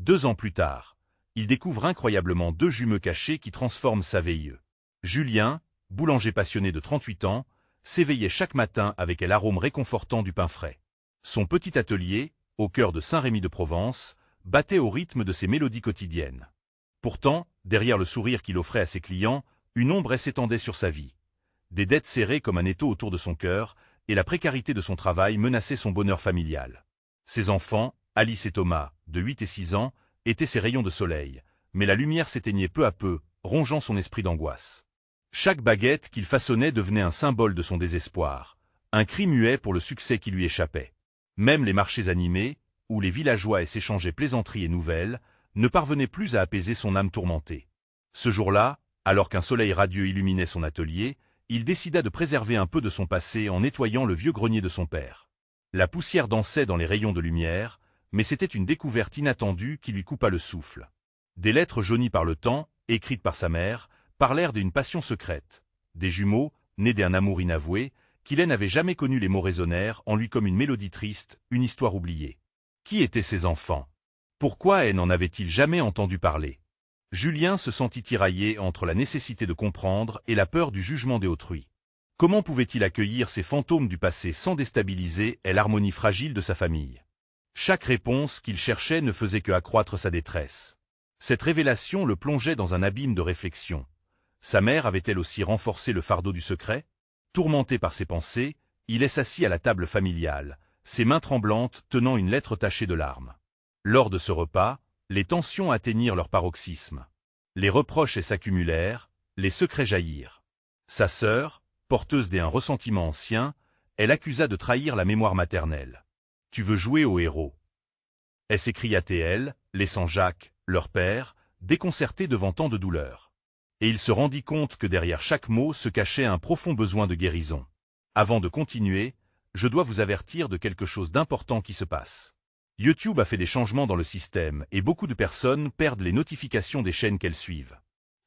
2 ans plus tard, il découvre incroyablement 2 jumeaux cachés qui transforment sa vie. Julien, boulanger passionné de 38 ans, s'éveillait chaque matin avec l'arôme réconfortant du pain frais. Son petit atelier, au cœur de Saint-Rémy-de-Provence, battait au rythme de ses mélodies quotidiennes. Pourtant, derrière le sourire qu'il offrait à ses clients, une ombre s'étendait sur sa vie. Des dettes serrées comme un étau autour de son cœur, et la précarité de son travail menaçaient son bonheur familial. Ses enfants, Alice et Thomas, de 8 et 6 ans, étaient ses rayons de soleil, mais la lumière s'éteignait peu à peu, rongeant son esprit d'angoisse. Chaque baguette qu'il façonnait devenait un symbole de son désespoir, un cri muet pour le succès qui lui échappait. Même les marchés animés, où les villageois s'échangeaient plaisanteries et nouvelles, ne parvenaient plus à apaiser son âme tourmentée. Ce jour-là, alors qu'un soleil radieux illuminait son atelier, il décida de préserver un peu de son passé en nettoyant le vieux grenier de son père. La poussière dansait dans les rayons de lumière, mais c'était une découverte inattendue qui lui coupa le souffle. Des lettres jaunies par le temps, écrites par sa mère, parlèrent d'une passion secrète. Des jumeaux, nés d'un amour inavoué, qu'Hélène n'avait jamais connu. Les mots résonnèrent en lui comme une mélodie triste, une histoire oubliée. Qui étaient ces enfants? Pourquoi n'en avait-il jamais entendu parler? Julien se sentit tiraillé entre la nécessité de comprendre et la peur du jugement des autrui. Comment pouvait-il accueillir ces fantômes du passé sans déstabiliser l'harmonie fragile de sa famille? Chaque réponse qu'il cherchait ne faisait que accroître sa détresse. Cette révélation le plongeait dans un abîme de réflexion. Sa mère avait-elle aussi renforcé le fardeau du secret? Tourmenté par ses pensées, il s'assit à la table familiale, ses mains tremblantes tenant une lettre tachée de larmes. Lors de ce repas, les tensions atteignirent leur paroxysme. Les reproches s'accumulèrent, les secrets jaillirent. Sa sœur, porteuse d'un ressentiment ancien, elle accusa de trahir la mémoire maternelle. « Tu veux jouer au héros ?» s'écria-t-elle, laissant Jacques, leur père, déconcerté devant tant de douleur. Et il se rendit compte que derrière chaque mot se cachait un profond besoin de guérison. Avant de continuer, je dois vous avertir de quelque chose d'important qui se passe. YouTube a fait des changements dans le système et beaucoup de personnes perdent les notifications des chaînes qu'elles suivent.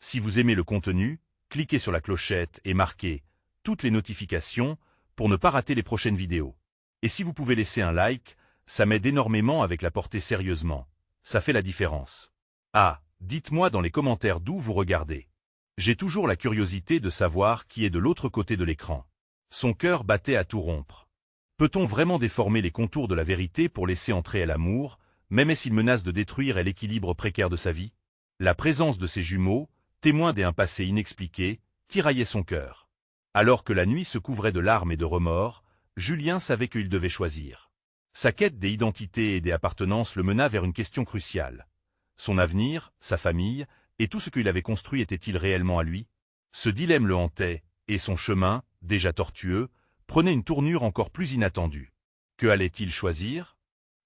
Si vous aimez le contenu, cliquez sur la clochette et marquez « Toutes les notifications » pour ne pas rater les prochaines vidéos. Et si vous pouvez laisser un like, ça m'aide énormément avec la portée sérieusement. Ça fait la différence. Ah, dites-moi dans les commentaires d'où vous regardez. J'ai toujours la curiosité de savoir qui est de l'autre côté de l'écran. Son cœur battait à tout rompre. Peut-on vraiment déformer les contours de la vérité pour laisser entrer l'amour, même s'il menace de détruire l'équilibre précaire de sa vie? La présence de ses jumeaux, témoins d'un passé inexpliqué, tiraillait son cœur. Alors que la nuit se couvrait de larmes et de remords, Julien savait qu'il devait choisir. Sa quête des identités et des appartenances le mena vers une question cruciale. Son avenir, sa famille, et tout ce qu'il avait construit était-il réellement à lui? Ce dilemme le hantait, et son chemin, déjà tortueux, prenait une tournure encore plus inattendue. Que allait-il choisir?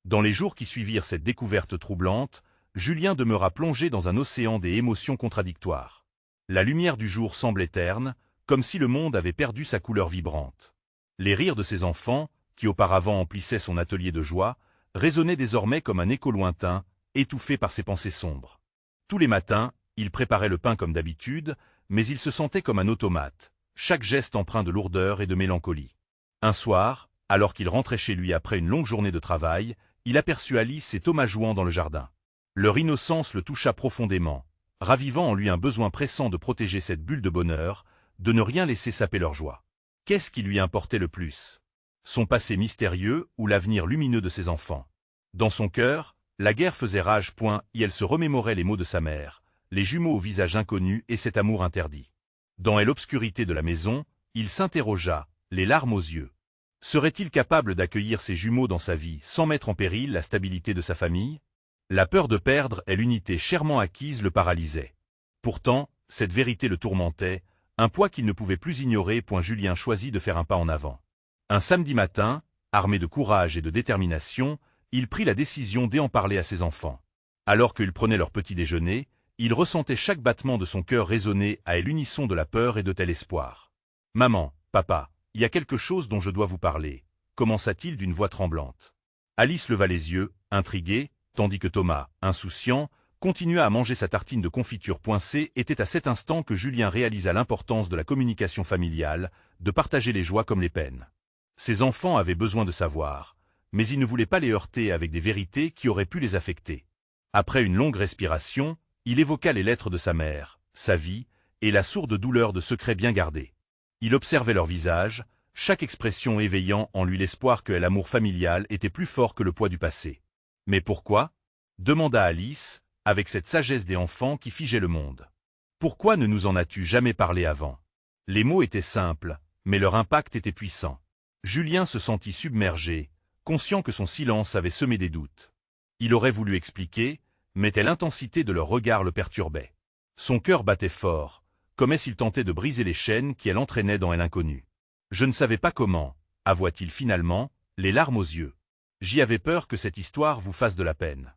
Dans les jours qui suivirent cette découverte troublante, Julien demeura plongé dans un océan des émotions contradictoires. La lumière du jour semblait terne, comme si le monde avait perdu sa couleur vibrante. Les rires de ses enfants, qui auparavant emplissaient son atelier de joie, résonnaient désormais comme un écho lointain, étouffé par ses pensées sombres. Tous les matins, il préparait le pain comme d'habitude, mais il se sentait comme un automate, chaque geste empreint de lourdeur et de mélancolie. Un soir, alors qu'il rentrait chez lui après une longue journée de travail, il aperçut Alice et Thomas jouant dans le jardin. Leur innocence le toucha profondément, ravivant en lui un besoin pressant de protéger cette bulle de bonheur, de ne rien laisser saper leur joie. Qu'est-ce qui lui importait le plus? Son passé mystérieux ou l'avenir lumineux de ses enfants? Dans son cœur, la guerre faisait rage. Et elle se remémorait les mots de sa mère, les jumeaux au visage inconnu et cet amour interdit. Dans l'obscurité de la maison, il s'interrogea, les larmes aux yeux. Serait-il capable d'accueillir ses jumeaux dans sa vie sans mettre en péril la stabilité de sa famille? La peur de perdre l'unité chèrement acquise le paralysait. Pourtant, cette vérité le tourmentait, un poids qu'il ne pouvait plus ignorer. Julien choisit de faire un pas en avant. Un samedi matin, armé de courage et de détermination, il prit la décision d'en parler à ses enfants. Alors qu'ils prenaient leur petit déjeuner, il ressentait chaque battement de son cœur résonner à l'unisson de la peur et de tel espoir. « Maman, papa, il y a quelque chose dont je dois vous parler », commença-t-il d'une voix tremblante. Alice leva les yeux, intriguée, tandis que Thomas, insouciant, continua à manger sa tartine de confiture. C'était à cet instant que Julien réalisa l'importance de la communication familiale, de partager les joies comme les peines. Ses enfants avaient besoin de savoir, mais il ne voulait pas les heurter avec des vérités qui auraient pu les affecter. Après une longue respiration, il évoqua les lettres de sa mère, sa vie, et la sourde douleur de secrets bien gardés. Il observait leur visage, chaque expression éveillant en lui l'espoir que l'amour familial était plus fort que le poids du passé. « Mais pourquoi » demanda Alice, avec cette sagesse des enfants qui figeait le monde. « Pourquoi ne nous en as-tu jamais parlé avant ?» Les mots étaient simples, mais leur impact était puissant. Julien se sentit submergé, conscient que son silence avait semé des doutes. Il aurait voulu expliquer, mais l'intensité de leur regard le perturbait. Son cœur battait fort, comme s'il tentait de briser les chaînes qui l'entraînaient dans l'inconnu. « Je ne savais pas comment » avoua-t-il finalement, les larmes aux yeux. « J'y avais peur que cette histoire vous fasse de la peine. »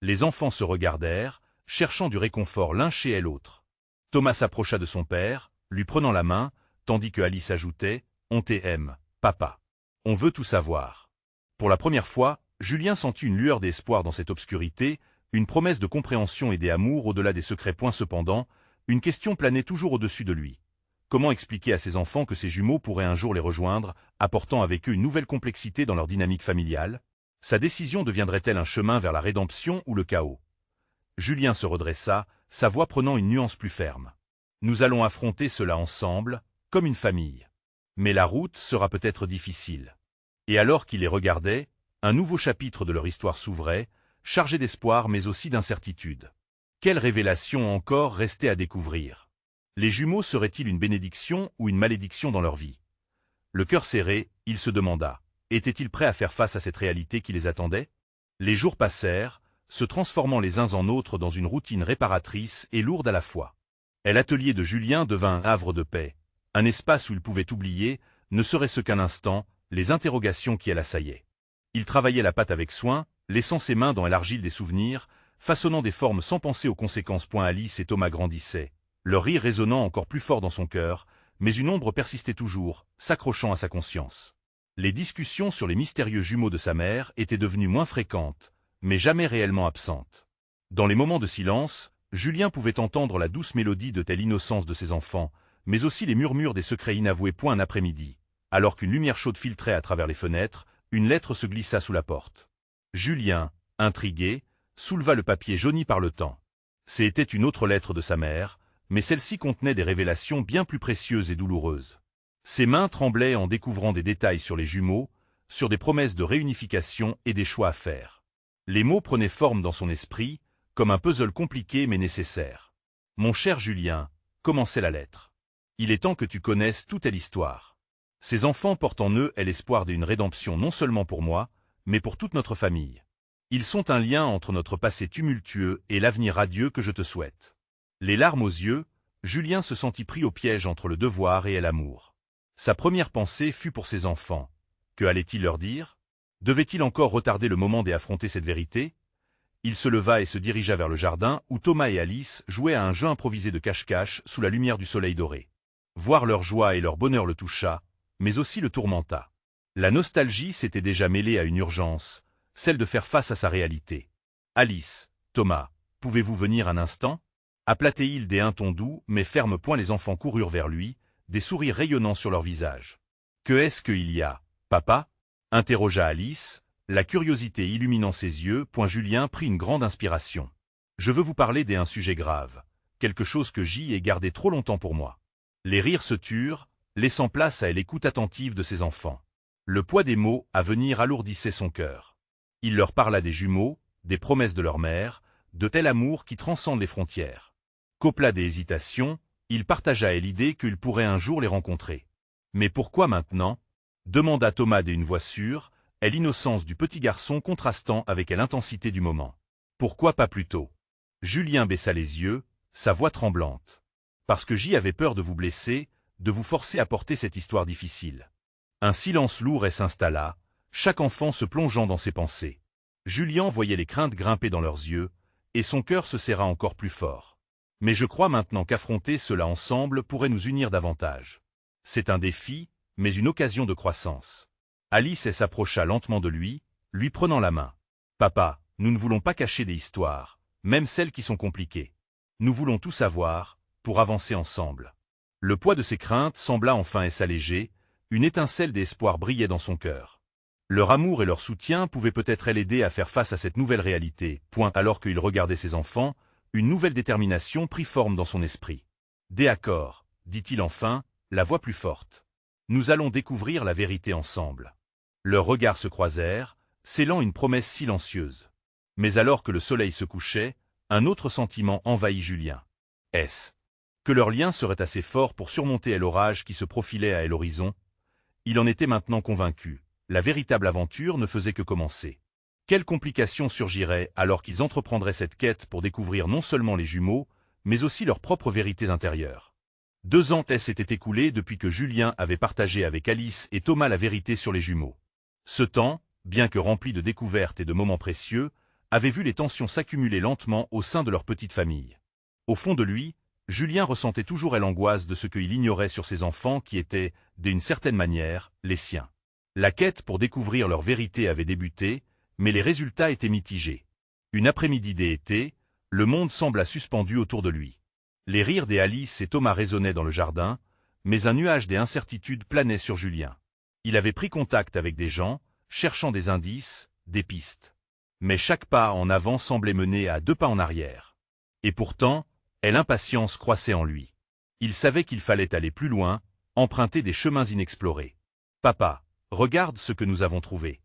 Les enfants se regardèrent, cherchant du réconfort l'un chez l'autre. Thomas s'approcha de son père, lui prenant la main, tandis que Alice ajoutait « On t'aime, papa. On veut tout savoir. » Pour la première fois, Julien sentit une lueur d'espoir dans cette obscurité, une promesse de compréhension et d'amour au-delà des secrets. Cependant, une question planait toujours au-dessus de lui. Comment expliquer à ses enfants que ses jumeaux pourraient un jour les rejoindre, apportant avec eux une nouvelle complexité dans leur dynamique familiale? Sa décision deviendrait-elle un chemin vers la rédemption ou le chaos? Julien se redressa, sa voix prenant une nuance plus ferme. « Nous allons affronter cela ensemble, comme une famille. Mais la route sera peut-être difficile. » Et alors qu'il les regardait, un nouveau chapitre de leur histoire s'ouvrait, chargé d'espoir mais aussi d'incertitude. Quelle révélation encore restait à découvrir? Les jumeaux seraient-ils une bénédiction ou une malédiction dans leur vie? Le cœur serré, il se demanda, étaient-ils prêts à faire face à cette réalité qui les attendait? Les jours passèrent, se transformant les uns en autres dans une routine réparatrice et lourde à la fois. L'atelier de Julien devint un havre de paix, un espace où il pouvait oublier, ne serait-ce qu'un instant, les interrogations qui l'assaillaient. Il travaillait la pâte avec soin, laissant ses mains dans l'argile des souvenirs, façonnant des formes sans penser aux conséquences. Alice et Thomas grandissaient, leur rire résonnant encore plus fort dans son cœur, mais une ombre persistait toujours, s'accrochant à sa conscience. Les discussions sur les mystérieux jumeaux de sa mère étaient devenues moins fréquentes, mais jamais réellement absentes. Dans les moments de silence, Julien pouvait entendre la douce mélodie de telle innocence de ses enfants, mais aussi les murmures des secrets inavoués. Un après-midi, alors qu'une lumière chaude filtrait à travers les fenêtres, une lettre se glissa sous la porte. Julien, intrigué, souleva le papier jauni par le temps. C'était une autre lettre de sa mère, mais celle-ci contenait des révélations bien plus précieuses et douloureuses. Ses mains tremblaient en découvrant des détails sur les jumeaux, sur des promesses de réunification et des choix à faire. Les mots prenaient forme dans son esprit, comme un puzzle compliqué mais nécessaire. « Mon cher Julien » commençait la lettre. « Il est temps que tu connaisses toute l'histoire. Ces enfants portent en eux l'espoir d'une rédemption non seulement pour moi, mais pour toute notre famille. Ils sont un lien entre notre passé tumultueux et l'avenir radieux que je te souhaite. » Les larmes aux yeux, Julien se sentit pris au piège entre le devoir et l'amour. Sa première pensée fut pour ses enfants. Que allait-il leur dire? Devait-il encore retarder le moment d'affronter cette vérité? Il se leva et se dirigea vers le jardin où Thomas et Alice jouaient à un jeu improvisé de cache-cache sous la lumière du soleil doré. Voir leur joie et leur bonheur le toucha, mais aussi le tourmenta. La nostalgie s'était déjà mêlée à une urgence, celle de faire face à sa réalité. « Alice, Thomas, pouvez-vous venir un instant » appelait-il d'un ton doux mais ferme. Les enfants coururent vers lui, des sourires rayonnant sur leur visage. « Que est-ce qu'il y a, papa » interrogea Alice, la curiosité illuminant ses yeux. Julien prit une grande inspiration. « Je veux vous parler d'un sujet grave, quelque chose que j'y ai gardé trop longtemps pour moi. » Les rires se turent, laissant place à l'écoute attentive de ses enfants. Le poids des mots à venir alourdissait son cœur. Il leur parla des jumeaux, des promesses de leur mère, de tel amour qui transcende les frontières. Qu'au plat des hésitations, il partagea l'idée qu'il pourrait un jour les rencontrer. « Mais pourquoi maintenant » demanda Thomas d'une voix sûre, l'innocence du petit garçon contrastant avec l'intensité du moment. « Pourquoi pas plus tôt » Julien baissa les yeux, sa voix tremblante. « Parce que j'y avais peur de vous blesser, de vous forcer à porter cette histoire difficile. » Un silence lourd s'installa, chaque enfant se plongeant dans ses pensées. Julien voyait les craintes grimper dans leurs yeux, et son cœur se serra encore plus fort. « Mais je crois maintenant qu'affronter cela ensemble pourrait nous unir davantage. C'est un défi, mais une occasion de croissance. » Alice s'approcha lentement de lui prenant la main. « Papa, nous ne voulons pas cacher des histoires, même celles qui sont compliquées. Nous voulons tout savoir, pour avancer ensemble. » Le poids de ses craintes sembla enfin s'alléger, une étincelle d'espoir brillait dans son cœur. Leur amour et leur soutien pouvaient peut-être l'aider à faire face à cette nouvelle réalité. Alors qu'il regardait ses enfants, une nouvelle détermination prit forme dans son esprit. « D'accord, dit-il enfin, la voix plus forte. Nous allons découvrir la vérité ensemble. » Leurs regards se croisèrent, scellant une promesse silencieuse. Mais alors que le soleil se couchait, un autre sentiment envahit Julien. Est-ce que leur lien serait assez fort pour surmonter l'orage qui se profilait à l'horizon? Il en était maintenant convaincu. La véritable aventure ne faisait que commencer. Quelles complications surgiraient alors qu'ils entreprendraient cette quête pour découvrir non seulement les jumeaux, mais aussi leurs propres vérités intérieures? 2 ans s'étaient écoulés depuis que Julien avait partagé avec Alice et Thomas la vérité sur les jumeaux. Ce temps, bien que rempli de découvertes et de moments précieux, avait vu les tensions s'accumuler lentement au sein de leur petite famille. Au fond de lui, Julien ressentait toujours l'angoisse de ce qu'il ignorait sur ses enfants qui étaient, d'une certaine manière, les siens. La quête pour découvrir leur vérité avait débuté, mais les résultats étaient mitigés. Une après-midi d'été, le monde sembla suspendu autour de lui. Les rires des Alice et Thomas résonnaient dans le jardin, mais un nuage d'incertitude planait sur Julien. Il avait pris contact avec des gens, cherchant des indices, des pistes. Mais chaque pas en avant semblait mener à 2 pas en arrière. Et pourtant, l'impatience croissait en lui. Il savait qu'il fallait aller plus loin, emprunter des chemins inexplorés. « Papa, regarde ce que nous avons trouvé !»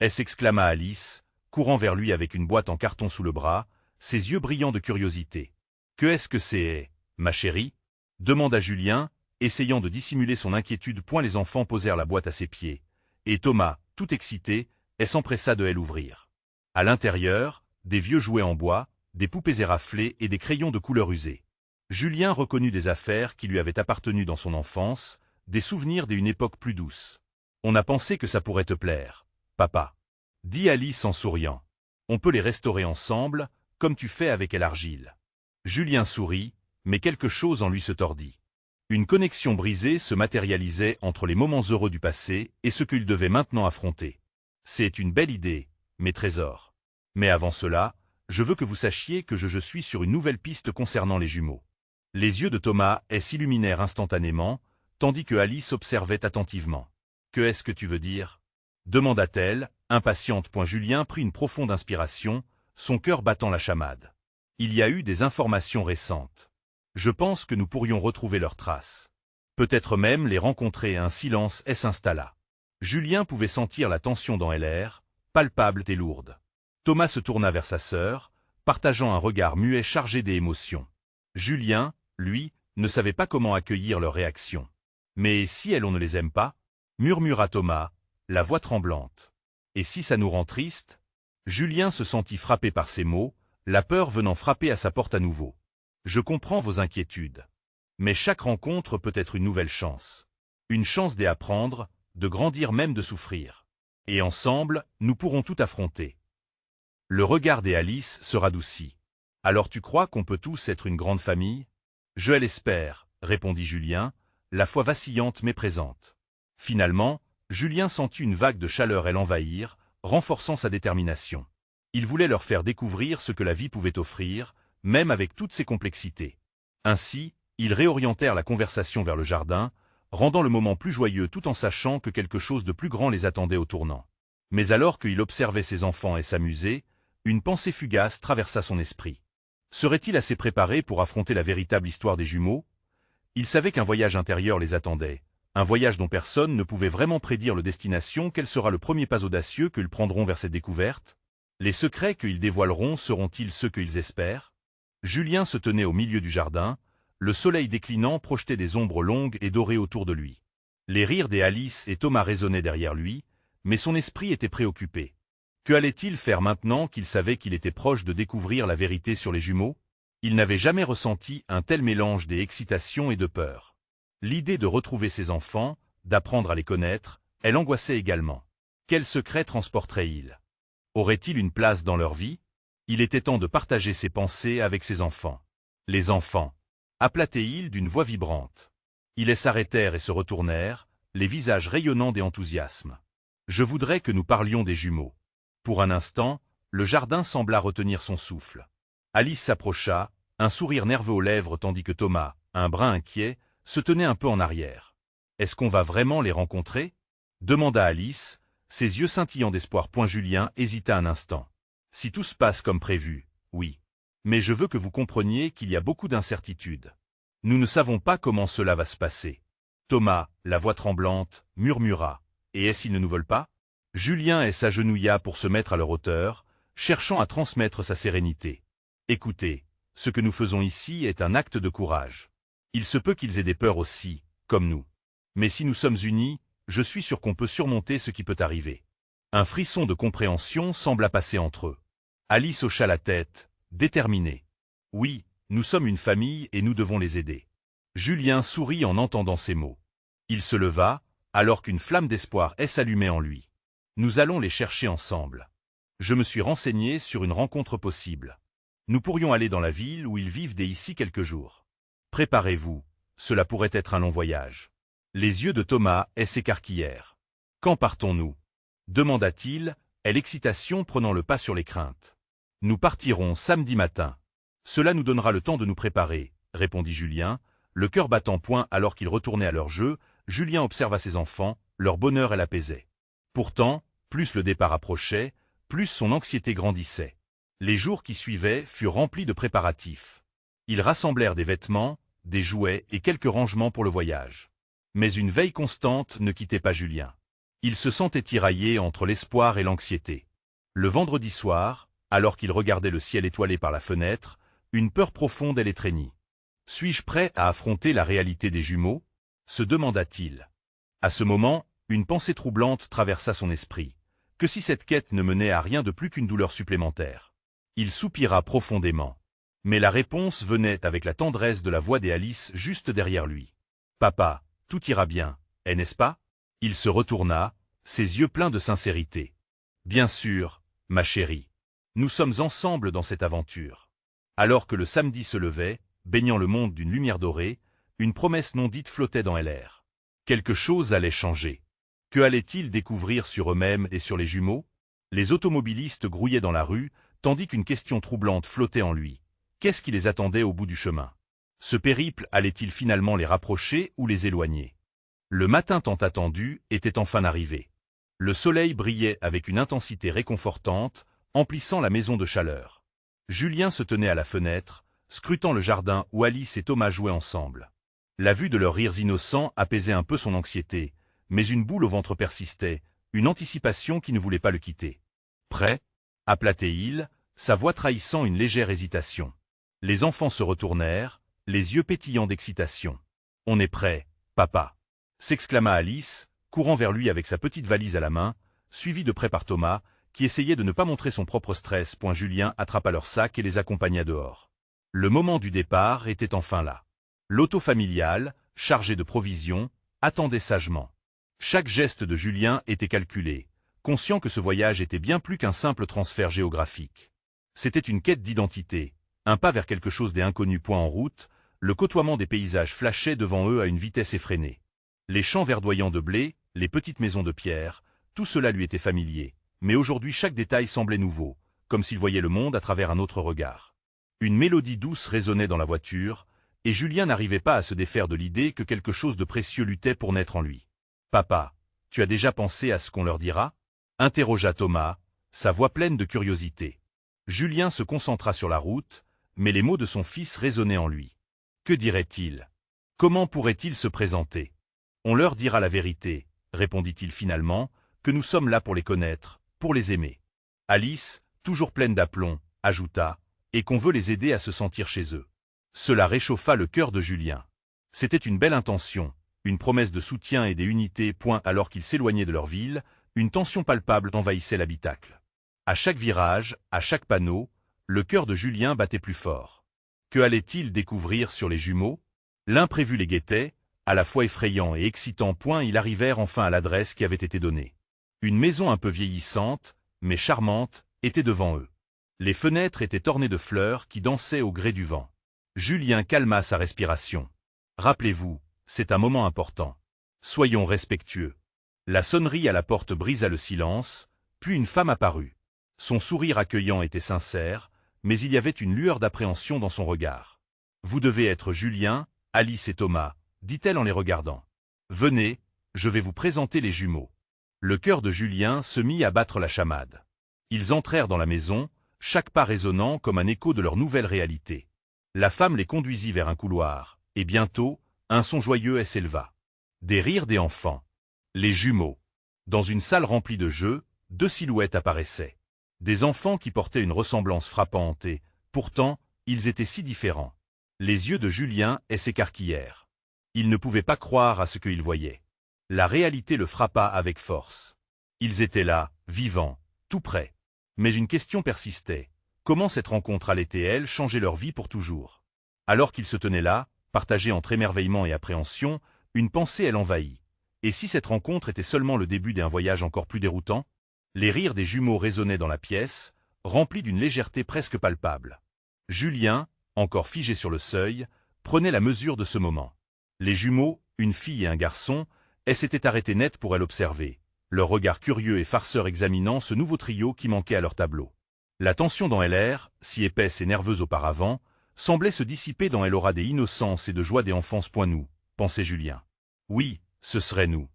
s'exclama Alice, courant vers lui avec une boîte en carton sous le bras, ses yeux brillants de curiosité. « Que est-ce que c'est, ma chérie ?» demanda Julien, essayant de dissimuler son inquiétude. Les enfants posèrent la boîte à ses pieds, et Thomas, tout excité, s'empressa de l'ouvrir. À l'intérieur, des vieux jouets en bois, des poupées éraflées et des crayons de couleur usés. Julien reconnut des affaires qui lui avaient appartenu dans son enfance, des souvenirs d'une époque plus douce. « On a pensé que ça pourrait te plaire, papa, » dit Alice en souriant. « On peut les restaurer ensemble, comme tu fais avec l'argile. » Julien sourit, mais quelque chose en lui se tordit. Une connexion brisée se matérialisait entre les moments heureux du passé et ce qu'il devait maintenant affronter. « C'est une belle idée, mes trésors. Mais avant cela, je veux que vous sachiez que je suis sur une nouvelle piste concernant les jumeaux. » Les yeux de Thomas s'illuminèrent instantanément, tandis que Alice observait attentivement. « Que est-ce que tu veux dire ?» demanda-t-elle, impatiente. Julien prit une profonde inspiration, son cœur battant la chamade. « Il y a eu des informations récentes. Je pense que nous pourrions retrouver leurs traces. Peut-être même les rencontrer. » Un silence s'installa. Julien pouvait sentir la tension dans l'air, palpable et lourde. Thomas se tourna vers sa sœur, partageant un regard muet chargé d'émotions. Julien, lui, ne savait pas comment accueillir leur réaction. « Mais si on ne les aime pas ?» murmura Thomas, la voix tremblante. « Et si ça nous rend tristes ?» Julien se sentit frappé par ces mots, la peur venant frapper à sa porte à nouveau. « Je comprends vos inquiétudes. Mais chaque rencontre peut être une nouvelle chance. Une chance d'apprendre, de grandir, même de souffrir. Et ensemble, nous pourrons tout affronter. » Le regard d'Alice se radoucit. « Alors tu crois qu'on peut tous être une grande famille ? » « Je l'espère, » répondit Julien, la foi vacillante mais présente. Finalement, Julien sentit une vague de chaleur l'envahir, renforçant sa détermination. Il voulait leur faire découvrir ce que la vie pouvait offrir, même avec toutes ses complexités. Ainsi, ils réorientèrent la conversation vers le jardin, rendant le moment plus joyeux tout en sachant que quelque chose de plus grand les attendait au tournant. Mais alors qu'il observait ses enfants s'amuser, une pensée fugace traversa son esprit. Serait-il assez préparé pour affronter la véritable histoire des jumeaux? Il savait qu'un voyage intérieur les attendait, un voyage dont personne ne pouvait vraiment prédire la destination. Quel sera le premier pas audacieux qu'ils prendront vers cette découverte? Les secrets qu'ils dévoileront seront-ils ceux qu'ils espèrent? Julien se tenait au milieu du jardin, le soleil déclinant projetait des ombres longues et dorées autour de lui. Les rires d'Alice et Thomas résonnaient derrière lui, mais son esprit était préoccupé. Que allait-il faire maintenant qu'il savait qu'il était proche de découvrir la vérité sur les jumeaux? Il n'avait jamais ressenti un tel mélange d'excitation et de peur. L'idée de retrouver ses enfants, d'apprendre à les connaître, l'angoissait également. Quel secret transporterait-il? Aurait-il une place dans leur vie? Il était temps de partager ses pensées avec ses enfants. Les enfants, appelait-il d'une voix vibrante. Ils s'arrêtèrent et se retournèrent, les visages rayonnants d'enthousiasme. Je voudrais que nous parlions des jumeaux. Pour un instant, le jardin sembla retenir son souffle. Alice s'approcha, un sourire nerveux aux lèvres tandis que Thomas, un brin inquiet, se tenait un peu en arrière. « Est-ce qu'on va vraiment les rencontrer ?» demanda Alice, ses yeux scintillant d'espoir. Julien hésita un instant. Si tout se passe comme prévu, oui. Mais je veux que vous compreniez qu'il y a beaucoup d'incertitudes. Nous ne savons pas comment cela va se passer. Thomas, la voix tremblante, murmura. Et est-ce qu'ils ne nous veulent pas? Julien s'agenouilla pour se mettre à leur hauteur, cherchant à transmettre sa sérénité. Écoutez, ce que nous faisons ici est un acte de courage. Il se peut qu'ils aient des peurs aussi, comme nous. Mais si nous sommes unis, je suis sûr qu'on peut surmonter ce qui peut arriver. Un frisson de compréhension sembla passer entre eux. Alice hocha la tête, déterminée. Oui, nous sommes une famille et nous devons les aider. Julien sourit en entendant ces mots. Il se leva, alors qu'une flamme d'espoir s'allumait en lui. Nous allons les chercher ensemble. Je me suis renseigné sur une rencontre possible. Nous pourrions aller dans la ville où ils vivent dès ici quelques jours. Préparez-vous, cela pourrait être un long voyage. Les yeux de Thomas s'écarquillèrent. Quand partons-nous? Demanda-t-il, l'excitation prenant le pas sur les craintes. Nous partirons samedi matin. Cela nous donnera le temps de nous préparer, répondit Julien, le cœur battant point alors qu'ils retournaient à leur jeu. Julien observa ses enfants, leur bonheur l'apaisait. Pourtant, plus le départ approchait, plus son anxiété grandissait. Les jours qui suivaient furent remplis de préparatifs. Ils rassemblèrent des vêtements, des jouets et quelques rangements pour le voyage. Mais une veille constante ne quittait pas Julien. Il se sentait tiraillé entre l'espoir et l'anxiété. Le vendredi soir, alors qu'il regardait le ciel étoilé par la fenêtre, une peur profonde l'étreignit. Suis-je prêt à affronter la réalité des jumeaux? Se demanda-t-il. À ce moment, une pensée troublante traversa son esprit. Que si cette quête ne menait à rien de plus qu'une douleur supplémentaire? Il soupira profondément. Mais la réponse venait avec la tendresse de la voix d'Alice juste derrière lui. « Papa, tout ira bien, n'est-ce pas ?» Il se retourna, ses yeux pleins de sincérité. « Bien sûr, ma chérie. Nous sommes ensemble dans cette aventure. » Alors que le samedi se levait, baignant le monde d'une lumière dorée, une promesse non dite flottait dans l'air. Quelque chose allait changer. Que allaient-ils découvrir sur eux-mêmes et sur les jumeaux? Les automobilistes grouillaient dans la rue, tandis qu'une question troublante flottait en lui. Qu'est-ce qui les attendait au bout du chemin? Ce périple allait-il finalement les rapprocher ou les éloigner? Le matin tant attendu était enfin arrivé. Le soleil brillait avec une intensité réconfortante, emplissant la maison de chaleur. Julien se tenait à la fenêtre, scrutant le jardin où Alice et Thomas jouaient ensemble. La vue de leurs rires innocents apaisait un peu son anxiété, mais une boule au ventre persistait, une anticipation qui ne voulait pas le quitter. « Prêt ?» appela-t-il, sa voix trahissant une légère hésitation. Les enfants se retournèrent, les yeux pétillants d'excitation. « On est prêt, papa !» s'exclama Alice, courant vers lui avec sa petite valise à la main, suivie de près par Thomas, qui essayait de ne pas montrer son propre stress. Julien attrapa leur sac et les accompagna dehors. Le moment du départ était enfin là. L'auto familiale, chargée de provisions, attendait sagement. Chaque geste de Julien était calculé, conscient que ce voyage était bien plus qu'un simple transfert géographique. C'était une quête d'identité, un pas vers quelque chose d'inconnu. En route, le côtoiement des paysages flashait devant eux à une vitesse effrénée. Les champs verdoyants de blé, les petites maisons de pierre, tout cela lui était familier, mais aujourd'hui chaque détail semblait nouveau, comme s'il voyait le monde à travers un autre regard. Une mélodie douce résonnait dans la voiture, et Julien n'arrivait pas à se défaire de l'idée que quelque chose de précieux luttait pour naître en lui. « Papa, tu as déjà pensé à ce qu'on leur dira ?» interrogea Thomas, sa voix pleine de curiosité. Julien se concentra sur la route, mais les mots de son fils résonnaient en lui. Que dirait-il? Comment pourrait-il se présenter? On leur dira la vérité, répondit-il finalement, que nous sommes là pour les connaître, pour les aimer. Alice, toujours pleine d'aplomb, ajouta, et qu'on veut les aider à se sentir chez eux. Cela réchauffa le cœur de Julien. C'était une belle intention, une promesse de soutien et d'unité. Alors qu'ils s'éloignaient de leur ville, une tension palpable envahissait l'habitacle. À chaque virage, à chaque panneau, le cœur de Julien battait plus fort. Que allait-il découvrir sur les jumeaux? L'imprévu les guettait, à la fois effrayant et excitant. Ils arrivèrent enfin à l'adresse qui avait été donnée. Une maison un peu vieillissante, mais charmante, était devant eux. Les fenêtres étaient ornées de fleurs qui dansaient au gré du vent. Julien calma sa respiration. Rappelez-vous, c'est un moment important. Soyons respectueux. La sonnerie à la porte brisa le silence, puis une femme apparut. Son sourire accueillant était sincère, mais il y avait une lueur d'appréhension dans son regard. « Vous devez être Julien, Alice et Thomas, dit-elle en les regardant. Venez, je vais vous présenter les jumeaux. » Le cœur de Julien se mit à battre la chamade. Ils entrèrent dans la maison, chaque pas résonnant comme un écho de leur nouvelle réalité. La femme les conduisit vers un couloir, et bientôt, un son joyeux s'éleva. Des rires des enfants. Les jumeaux. Dans une salle remplie de jeux, deux silhouettes apparaissaient. Des enfants qui portaient une ressemblance frappante et, pourtant, ils étaient si différents. Les yeux de Julien s'écarquillèrent. Il ne pouvait pas croire à ce qu'il voyait. La réalité le frappa avec force. Ils étaient là, vivants, tout près. Mais une question persistait. Comment cette rencontre allait-elle changer leur vie pour toujours? Alors qu'ils se tenaient là, partagés entre émerveillement et appréhension, une pensée l'envahit. Et si cette rencontre était seulement le début d'un voyage encore plus déroutant? Les rires des jumeaux résonnaient dans la pièce, remplis d'une légèreté presque palpable. Julien, encore figé sur le seuil, prenait la mesure de ce moment. Les jumeaux, une fille et un garçon, s'étaient arrêtés net pour l'observer, leur regard curieux et farceur examinant ce nouveau trio qui manquait à leur tableau. La tension dans l'air, si épaisse et nerveuse auparavant, semblait se dissiper dans l'aura des innocences et de joie des enfance. Nous, pensait Julien. Oui, ce serait nous.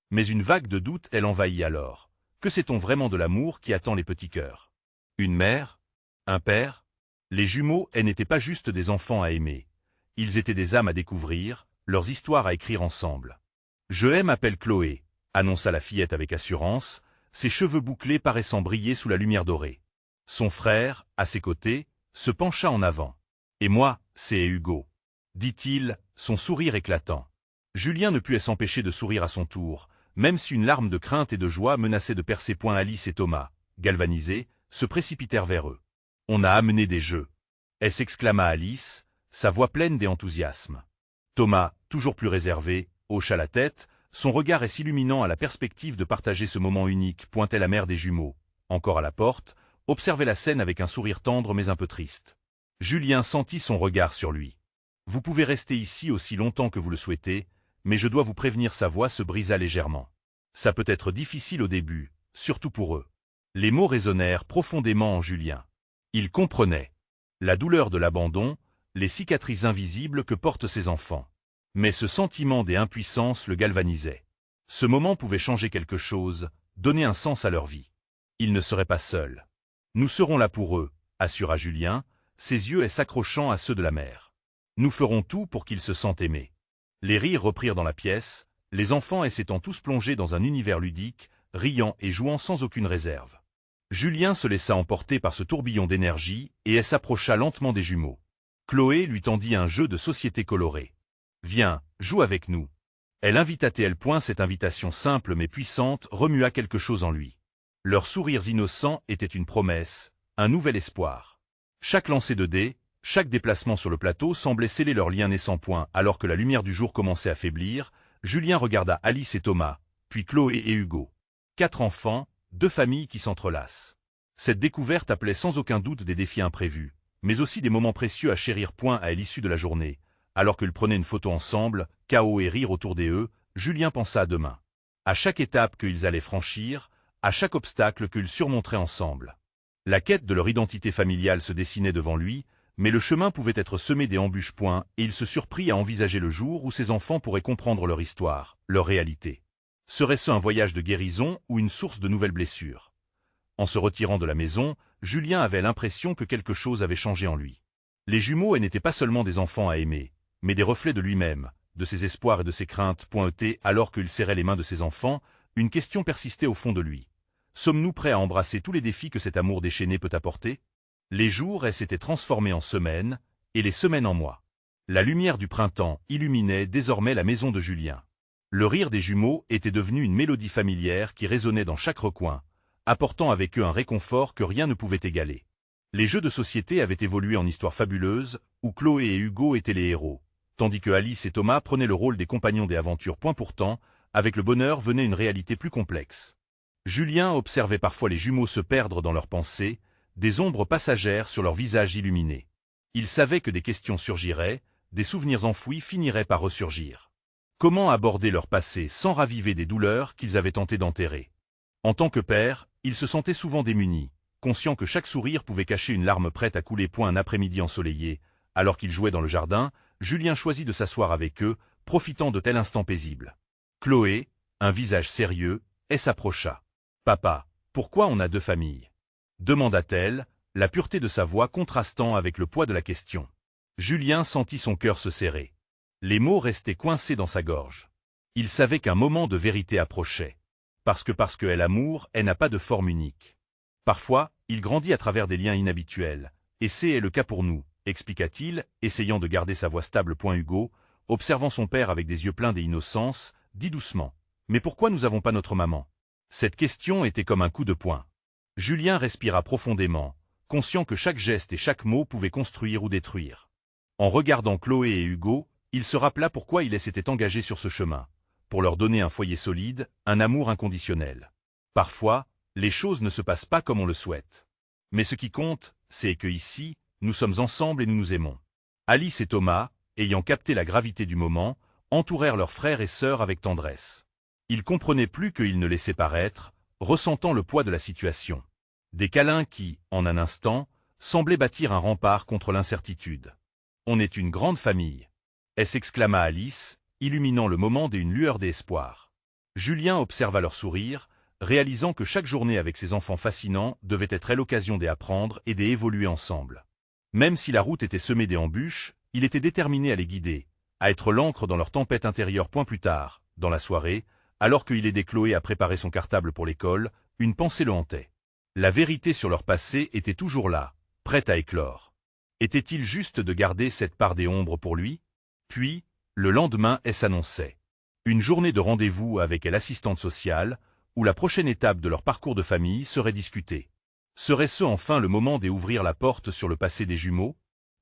Mais une vague de doute l'envahit alors. Que sait-on vraiment de l'amour qui attend les petits cœurs? Une mère? Un père? Les jumeaux n'étaient pas juste des enfants à aimer. Ils étaient des âmes à découvrir, leurs histoires à écrire ensemble. Je m'appelle Chloé, annonça la fillette avec assurance, ses cheveux bouclés paraissant briller sous la lumière dorée. Son frère, à ses côtés, se pencha en avant. Et moi, c'est Hugo, dit-il, son sourire éclatant. Julien ne put s'empêcher de sourire à son tour, même si une larme de crainte et de joie menaçait de percer. Alice et Thomas, galvanisés, se précipitèrent vers eux. On a amené des jeux. S'exclama Alice, sa voix pleine d'enthousiasme. Thomas, toujours plus réservé, hocha la tête, son regard s'illuminant à la perspective de partager ce moment unique. La mère des jumeaux, encore à la porte, observait la scène avec un sourire tendre mais un peu triste. Julien sentit son regard sur lui. Vous pouvez rester ici aussi longtemps que vous le souhaitez, mais je dois vous prévenir. Sa voix se brisa légèrement. Ça peut être difficile au début, surtout pour eux. Les mots résonnèrent profondément en Julien. Il comprenait la douleur de l'abandon, les cicatrices invisibles que portent ses enfants. Mais ce sentiment d'impuissance le galvanisait. Ce moment pouvait changer quelque chose, donner un sens à leur vie. Ils ne seraient pas seuls. Nous serons là pour eux, assura Julien, ses yeux s'accrochant à ceux de la mère. Nous ferons tout pour qu'ils se sentent aimés. Les rires reprirent dans la pièce, les enfants s'étant tous plongés dans un univers ludique, riant et jouant sans aucune réserve. Julien se laissa emporter par ce tourbillon d'énergie et s'approcha lentement des jumeaux. Chloé lui tendit un jeu de société coloré. « Viens, joue avec nous. » Elle invita tel point. Cette invitation simple mais puissante remua quelque chose en lui. Leurs sourires innocents étaient une promesse, un nouvel espoir. Chaque lancer de dés, chaque déplacement sur le plateau semblait sceller leur lien naissant. Alors que la lumière du jour commençait à faiblir, Julien regarda Alice et Thomas, puis Chloé et Hugo. 4 enfants, 2 familles qui s'entrelacent. Cette découverte appelait sans aucun doute des défis imprévus, mais aussi des moments précieux à chérir. À l'issue de la journée, alors qu'ils prenaient une photo ensemble, chaos et rire autour d'eux, Julien pensa à demain. À chaque étape qu'ils allaient franchir, à chaque obstacle qu'ils surmonteraient ensemble. La quête de leur identité familiale se dessinait devant lui, mais le chemin pouvait être semé d'embûches. Et il se surprit à envisager le jour où ses enfants pourraient comprendre leur histoire, leur réalité. Serait-ce un voyage de guérison ou une source de nouvelles blessures? En se retirant de la maison, Julien avait l'impression que quelque chose avait changé en lui. Les jumeaux n'étaient pas seulement des enfants à aimer, mais des reflets de lui-même, de ses espoirs et de ses craintes. Alors qu'il serrait les mains de ses enfants, une question persistait au fond de lui. Sommes-nous prêts à embrasser tous les défis que cet amour déchaîné peut apporter? Les jours s'étaient transformés en semaines, et les semaines en mois. La lumière du printemps illuminait désormais la maison de Julien. Le rire des jumeaux était devenu une mélodie familière qui résonnait dans chaque recoin, apportant avec eux un réconfort que rien ne pouvait égaler. Les jeux de société avaient évolué en histoires fabuleuses, où Chloé et Hugo étaient les héros, tandis que Alice et Thomas prenaient le rôle des compagnons des aventures. Pourtant, avec le bonheur venait une réalité plus complexe. Julien observait parfois les jumeaux se perdre dans leurs pensées, des ombres passagères sur leurs visages illuminés. Il savait que des questions surgiraient, des souvenirs enfouis finiraient par ressurgir. Comment aborder leur passé sans raviver des douleurs qu'ils avaient tenté d'enterrer? En tant que père, il se sentait souvent démuni, conscient que chaque sourire pouvait cacher une larme prête à couler. Un après-midi ensoleillé, alors qu'ils jouaient dans le jardin, Julien choisit de s'asseoir avec eux, profitant de tel instant paisible. Chloé, un visage sérieux, elle s'approcha. « Papa, pourquoi on a deux familles ?» demanda-t-elle, la pureté de sa voix contrastant avec le poids de la question. Julien sentit son cœur se serrer. Les mots restaient coincés dans sa gorge. Il savait qu'un moment de vérité approchait. Parce que l'amour, elle n'a pas de forme unique. Parfois, il grandit à travers des liens inhabituels, et c'est le cas pour nous, expliqua-t-il, essayant de garder sa voix stable. Hugo, observant son père avec des yeux pleins d'innocence, dit doucement. Mais pourquoi nous n'avons pas notre maman? Cette question était comme un coup de poing. Julien respira profondément, conscient que chaque geste et chaque mot pouvaient construire ou détruire. En regardant Chloé et Hugo, il se rappela pourquoi il s'était engagé sur ce chemin, pour leur donner un foyer solide, un amour inconditionnel. Parfois, les choses ne se passent pas comme on le souhaite. Mais ce qui compte, c'est que ici, nous sommes ensemble et nous nous aimons. Alice et Thomas, ayant capté la gravité du moment, entourèrent leurs frères et sœurs avec tendresse. Ils comprenaient plus qu'ils ne laissaient paraître, ressentant le poids de la situation. Des câlins qui, en un instant, semblaient bâtir un rempart contre l'incertitude. « On est une grande famille !» s'exclama Alice, illuminant le moment d'une lueur d'espoir. Julien observa leur sourire, réalisant que chaque journée avec ses enfants fascinants devait être l'occasion d'apprendre et d'évoluer ensemble. Même si la route était semée d'embûches, il était déterminé à les guider, à être l'encre dans leur tempête intérieure. Plus tard, dans la soirée, alors qu'il aidait Chloé à préparer son cartable pour l'école, une pensée le hantait. La vérité sur leur passé était toujours là, prête à éclore. Était-il juste de garder cette part des ombres pour lui? Puis, le lendemain, elle s'annonçait. Une journée de rendez-vous avec l'assistante sociale, où la prochaine étape de leur parcours de famille serait discutée. Serait-ce enfin le moment d'ouvrir la porte sur le passé des jumeaux?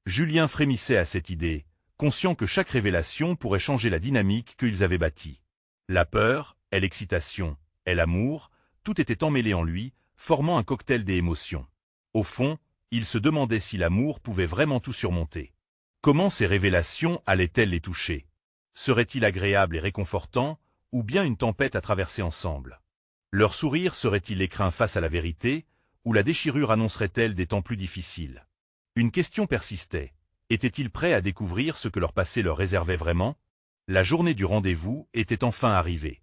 Julien frémissait à cette idée, conscient que chaque révélation pourrait changer la dynamique qu'ils avaient bâtie. La peur, et l'excitation, et l'amour, tout était emmêlé en lui, formant un cocktail des émotions. Au fond, il se demandait si l'amour pouvait vraiment tout surmonter. Comment ces révélations allaient-elles les toucher? Serait-il agréable et réconfortant, ou bien une tempête à traverser ensemble? Leur sourire serait-il écrin face à la vérité, ou la déchirure annoncerait-elle des temps plus difficiles? Une question persistait. Étaient-ils prêts à découvrir ce que leur passé leur réservait vraiment? La journée du rendez-vous était enfin arrivée.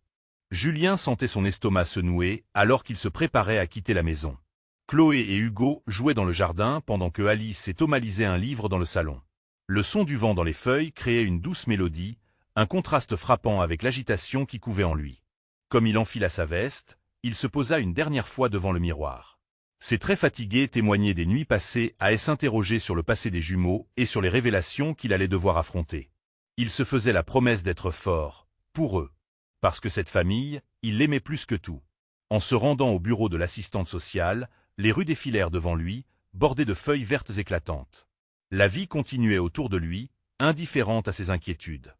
Julien sentait son estomac se nouer alors qu'il se préparait à quitter la maison. Chloé et Hugo jouaient dans le jardin pendant que Alice et Thomas lisaient un livre dans le salon. Le son du vent dans les feuilles créait une douce mélodie, un contraste frappant avec l'agitation qui couvait en lui. Comme il enfila sa veste, il se posa une dernière fois devant le miroir. Ses traits fatigués témoignaient des nuits passées à s'interroger sur le passé des jumeaux et sur les révélations qu'il allait devoir affronter. Il se faisait la promesse d'être fort, pour eux. Parce que cette famille, il l'aimait plus que tout. En se rendant au bureau de l'assistante sociale, les rues défilèrent devant lui, bordées de feuilles vertes éclatantes. La vie continuait autour de lui, indifférente à ses inquiétudes.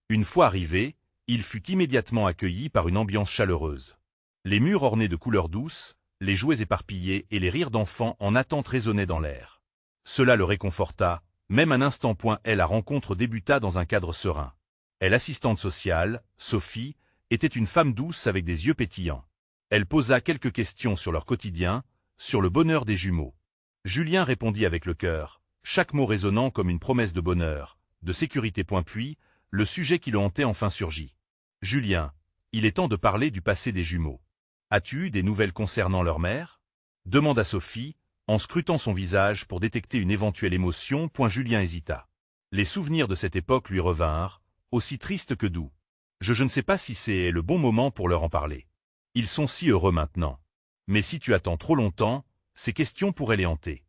Une fois arrivé, il fut immédiatement accueilli par une ambiance chaleureuse. Les murs ornés de couleurs douces, les jouets éparpillés et les rires d'enfants en attente résonnaient dans l'air. Cela le réconforta, même un instant. La rencontre débuta dans un cadre serein. L'assistante sociale, Sophie, était une femme douce avec des yeux pétillants. Elle posa quelques questions sur leur quotidien, sur le bonheur des jumeaux. Julien répondit avec le cœur, chaque mot résonnant comme une promesse de bonheur, de sécurité. Puis, le sujet qui le hantait enfin surgit. « Julien, il est temps de parler du passé des jumeaux. As-tu eu des nouvelles concernant leur mère ?» demanda Sophie, en scrutant son visage pour détecter une éventuelle émotion. Julien hésita. Les souvenirs de cette époque lui revinrent, aussi tristes que doux. Je ne sais pas si c'est le bon moment pour leur en parler. Ils sont si heureux maintenant. Mais si tu attends trop longtemps, ces questions pourraient les hanter.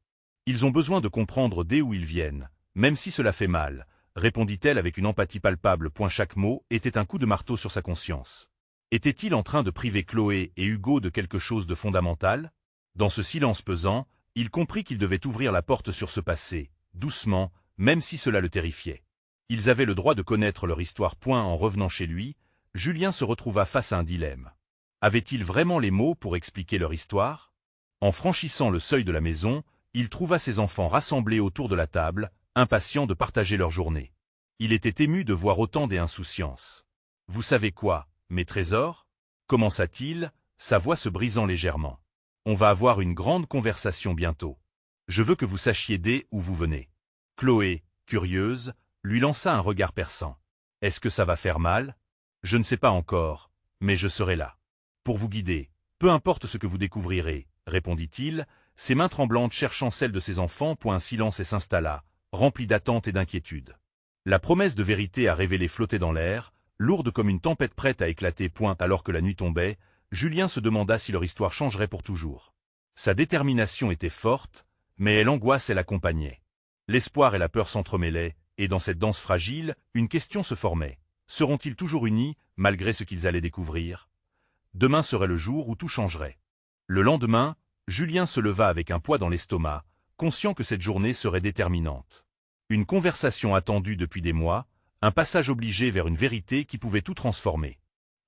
Ils ont besoin de comprendre d'où ils viennent, même si cela fait mal, répondit-elle avec une empathie palpable. Chaque mot était un coup de marteau sur sa conscience. Était-il en train de priver Chloé et Hugo de quelque chose de fondamental? Dans ce silence pesant, il comprit qu'il devait ouvrir la porte sur ce passé, doucement, même si cela le terrifiait. Ils avaient le droit de connaître leur histoire. En revenant chez lui, Julien se retrouva face à un dilemme. Avait-il vraiment les mots pour expliquer leur histoire? En franchissant le seuil de la maison, il trouva ses enfants rassemblés autour de la table, impatients de partager leur journée. Il était ému de voir autant d'insouciance. « Vous savez quoi, mes trésors ?» commença-t-il, sa voix se brisant légèrement. « On va avoir une grande conversation bientôt. Je veux que vous sachiez d'où vous venez. » Chloé, curieuse, lui lança un regard perçant. « Est-ce que ça va faire mal? Je ne sais pas encore, mais je serai là. » pour vous guider, peu importe ce que vous découvrirez, répondit-il, ses mains tremblantes cherchant celles de ses enfants. Un silence s'installa, rempli d'attente et d'inquiétude. La promesse de vérité à révéler flottait dans l'air, lourde comme une tempête prête à éclater. Alors que la nuit tombait, Julien se demanda si leur histoire changerait pour toujours. Sa détermination était forte, mais l'angoisse l'accompagnait. L'espoir et la peur s'entremêlaient, et dans cette danse fragile, une question se formait. Seront-ils toujours unis, malgré ce qu'ils allaient découvrir? Demain serait le jour où tout changerait. Le lendemain, Julien se leva avec un poids dans l'estomac, conscient que cette journée serait déterminante. Une conversation attendue depuis des mois, un passage obligé vers une vérité qui pouvait tout transformer.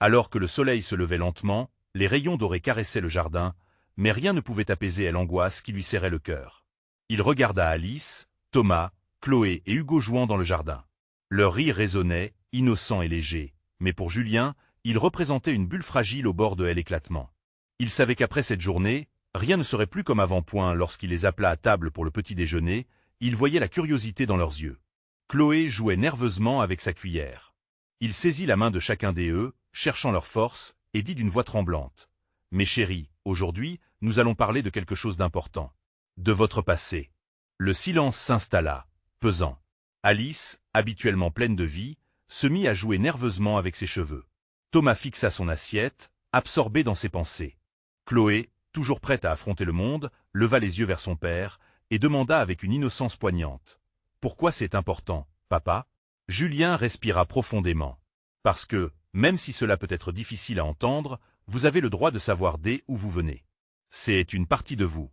Alors que le soleil se levait lentement, les rayons dorés caressaient le jardin, mais rien ne pouvait apaiser l'angoisse qui lui serrait le cœur. Il regarda Alice, Thomas, Chloé et Hugo jouant dans le jardin. Leur rire résonnait, innocent et léger, mais pour Julien, il représentait une bulle fragile au bord de l'éclatement. Il savait qu'après cette journée, rien ne serait plus comme avant. Lorsqu'il les appela à table pour le petit déjeuner, il voyait la curiosité dans leurs yeux. Chloé jouait nerveusement avec sa cuillère. Il saisit la main de chacun d'eux, cherchant leur force, et dit d'une voix tremblante. « Mes chéris, aujourd'hui, nous allons parler de quelque chose d'important. De votre passé. » Le silence s'installa, pesant. Alice, habituellement pleine de vie, se mit à jouer nerveusement avec ses cheveux. Thomas fixa son assiette, absorbé dans ses pensées. Chloé, toujours prête à affronter le monde, leva les yeux vers son père, et demanda avec une innocence poignante. « Pourquoi c'est important, papa ?» Julien respira profondément. « Parce que, même si cela peut être difficile à entendre, vous avez le droit de savoir d'où vous venez. C'est une partie de vous. »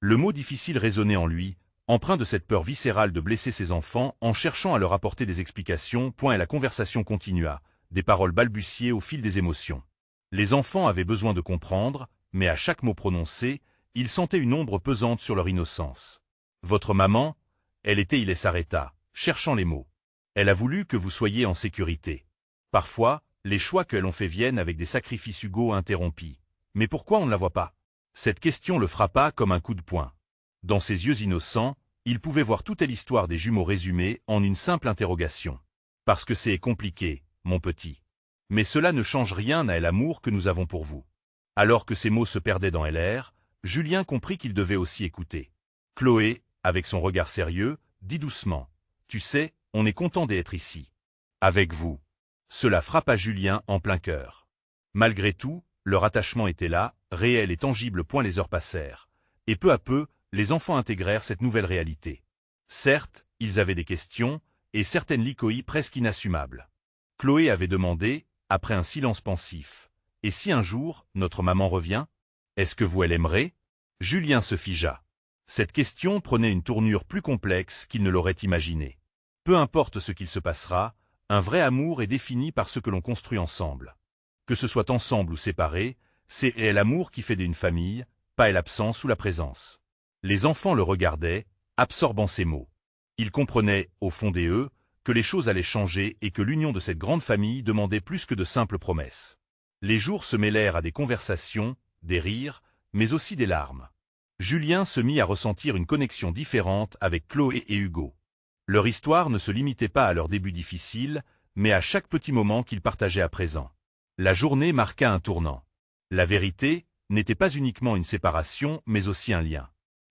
Le mot difficile résonnait en lui, empreint de cette peur viscérale de blesser ses enfants en cherchant à leur apporter des explications. Et la conversation continua, des paroles balbutiées au fil des émotions. Les enfants avaient besoin de comprendre, mais à chaque mot prononcé, ils sentaient une ombre pesante sur leur innocence. « Votre maman, il s'arrêta, cherchant les mots. Elle a voulu que vous soyez en sécurité. Parfois, les choix qu'elle ont fait viennent avec des sacrifices. » Hugo interrompit. « Mais pourquoi on ne la voit pas ?» Cette question le frappa comme un coup de poing. Dans ses yeux innocents, il pouvait voir toute l'histoire des jumeaux résumée en une simple interrogation. « Parce que c'est compliqué, mon petit. Mais cela ne change rien à l'amour que nous avons pour vous. » Alors que ces mots se perdaient dans l'air, Julien comprit qu'il devait aussi écouter. Chloé, avec son regard sérieux, dit doucement. « Tu sais, on est content d'être ici. Avec vous. » Cela frappa Julien en plein cœur. Malgré tout, leur attachement était là, réel et tangible. Les heures passèrent. Et peu à peu, les enfants intégrèrent cette nouvelle réalité. Certes, ils avaient des questions, et certaines licoïs presque inassumables. Chloé avait demandé, après un silence pensif, « Et si un jour, notre maman revient? Est-ce que vous l'aimerez ?» Julien se figea. Cette question prenait une tournure plus complexe qu'il ne l'aurait imaginé. Peu importe ce qu'il se passera, un vrai amour est défini par ce que l'on construit ensemble. Que ce soit ensemble ou séparés, c'est l'amour qui fait d'une famille, pas l'absence ou la présence. Les enfants le regardaient, absorbant ces mots. Ils comprenaient, au fond d'eux, que les choses allaient changer et que l'union de cette grande famille demandait plus que de simples promesses. Les jours se mêlèrent à des conversations, des rires, mais aussi des larmes. Julien se mit à ressentir une connexion différente avec Chloé et Hugo. Leur histoire ne se limitait pas à leur début difficile, mais à chaque petit moment qu'ils partageaient à présent. La journée marqua un tournant. La vérité n'était pas uniquement une séparation, mais aussi un lien.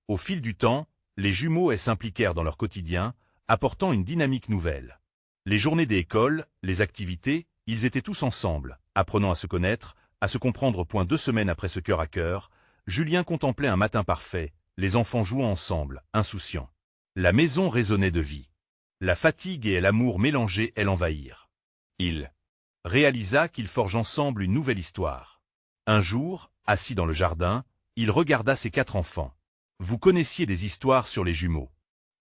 Au fil du temps, les jumeaux s'impliquèrent dans leur quotidien, apportant une dynamique nouvelle. Les journées d'école, les activités, ils étaient tous ensemble, apprenant à se connaître, à se comprendre. 2 semaines après ce cœur à cœur, Julien contemplait un matin parfait, les enfants jouant ensemble, insouciants. La maison résonnait de vie. La fatigue et l'amour mélangés l'envahirent. Il réalisa qu'ils forgent ensemble une nouvelle histoire. Un jour, assis dans le jardin, il regarda ses 4 enfants. Vous connaissiez des histoires sur les jumeaux.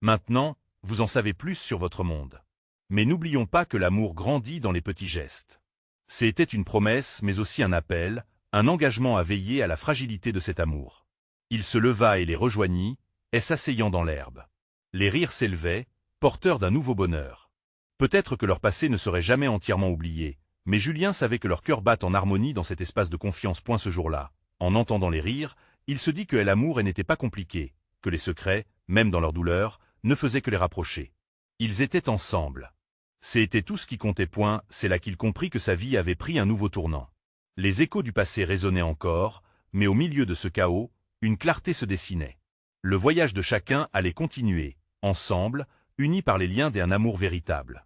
Maintenant, vous en savez plus sur votre monde. Mais n'oublions pas que l'amour grandit dans les petits gestes. C'était une promesse, mais aussi un appel, un engagement à veiller à la fragilité de cet amour. Il se leva et les rejoignit, s'asseyant dans l'herbe. Les rires s'élevaient, porteurs d'un nouveau bonheur. Peut-être que leur passé ne serait jamais entièrement oublié, mais Julien savait que leur cœur bat en harmonie dans cet espace de confiance. Ce jour-là, en entendant les rires, il se dit que l'amour n'était pas compliqué, que les secrets, même dans leur douleur, ne faisaient que les rapprocher. Ils étaient ensemble. C'était tout ce qui comptait. C'est là qu'il comprit que sa vie avait pris un nouveau tournant. Les échos du passé résonnaient encore, mais au milieu de ce chaos, une clarté se dessinait. Le voyage de chacun allait continuer, ensemble, unis par les liens d'un amour véritable.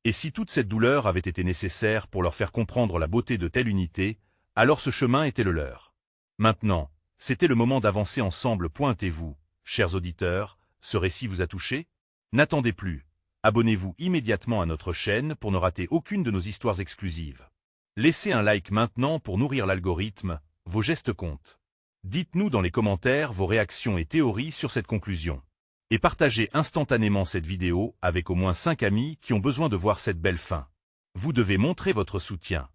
Et si toute cette douleur avait été nécessaire pour leur faire comprendre la beauté de telle unité, alors ce chemin était le leur. Maintenant, c'était le moment d'avancer ensemble. Pointez-vous, chers auditeurs, ce récit vous a touché? N'attendez plus, abonnez-vous immédiatement à notre chaîne pour ne rater aucune de nos histoires exclusives. Laissez un like maintenant pour nourrir l'algorithme, vos gestes comptent. Dites-nous dans les commentaires vos réactions et théories sur cette conclusion. Et partagez instantanément cette vidéo avec au moins 5 amis qui ont besoin de voir cette belle fin. Vous devez montrer votre soutien.